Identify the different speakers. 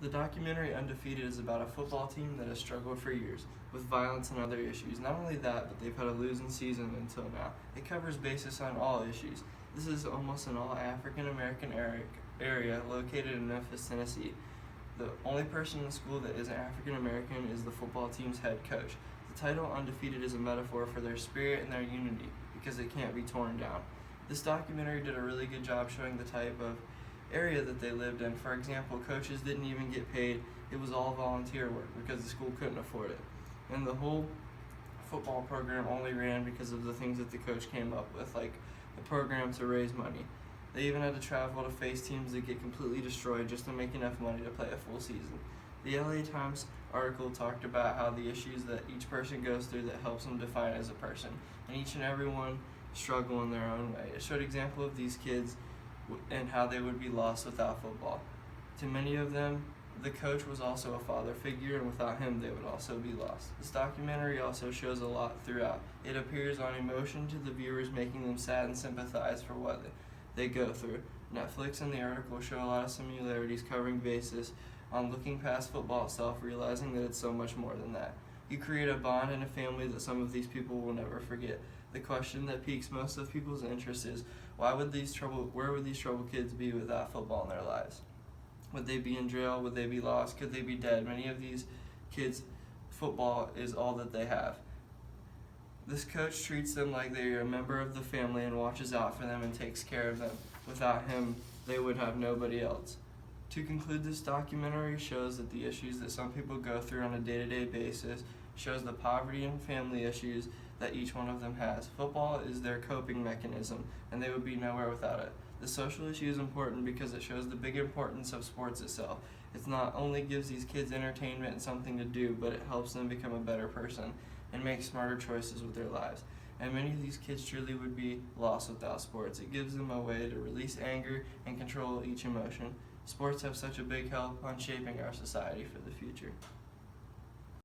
Speaker 1: The documentary Undefeated is about a football team that has struggled for years with violence and other issues. Not only that, but they've had a losing season until now. It covers basis on all issues. This is almost an all African American area located in Memphis, Tennessee. The only person in the school that isn't African American is the football team's head coach. The title Undefeated is a metaphor for their spirit and their unity because it can't be torn down. This documentary did a really good job showing the type of area that they lived in. For example, coaches didn't even get paid. It was all volunteer work because the school couldn't afford it. And the whole football program only ran because of the things that the coach came up with, like the program to raise money. They even had to travel to face teams that get completely destroyed just to make enough money to play a full season. The LA Times article talked about how the issues that each person goes through that helps them define as a person, and each and every one struggle in their own way. It showed example of these kids and how they would be lost without football. To many of them, the coach was also a father figure, and without him they would also be lost. This documentary also shows a lot throughout. It appears on emotion to the viewers, making them sad and sympathize for what they go through. Netflix and the article show a lot of similarities, covering basis on looking past football itself, realizing that it's so much more than that. You create a bond and a family that some of these people will never forget. The question that piques most of people's interest is, where would these troubled kids be without football in their lives? Would they be in jail? Would they be lost? Could they be dead? Many of these kids, football is all that they have. This coach treats them like they're a member of the family and watches out for them and takes care of them. Without him, they would have nobody else. To conclude, this documentary shows that the issues that some people go through on a day-to-day basis, shows the poverty and family issues that each one of them has. Football is their coping mechanism, and they would be nowhere without it. The social issue is important because it shows the big importance of sports itself. It not only gives these kids entertainment and something to do, but it helps them become a better person and make smarter choices with their lives. And many of these kids truly would be lost without sports. It gives them a way to release anger and control each emotion. Sports have such a big help on shaping our society for the future.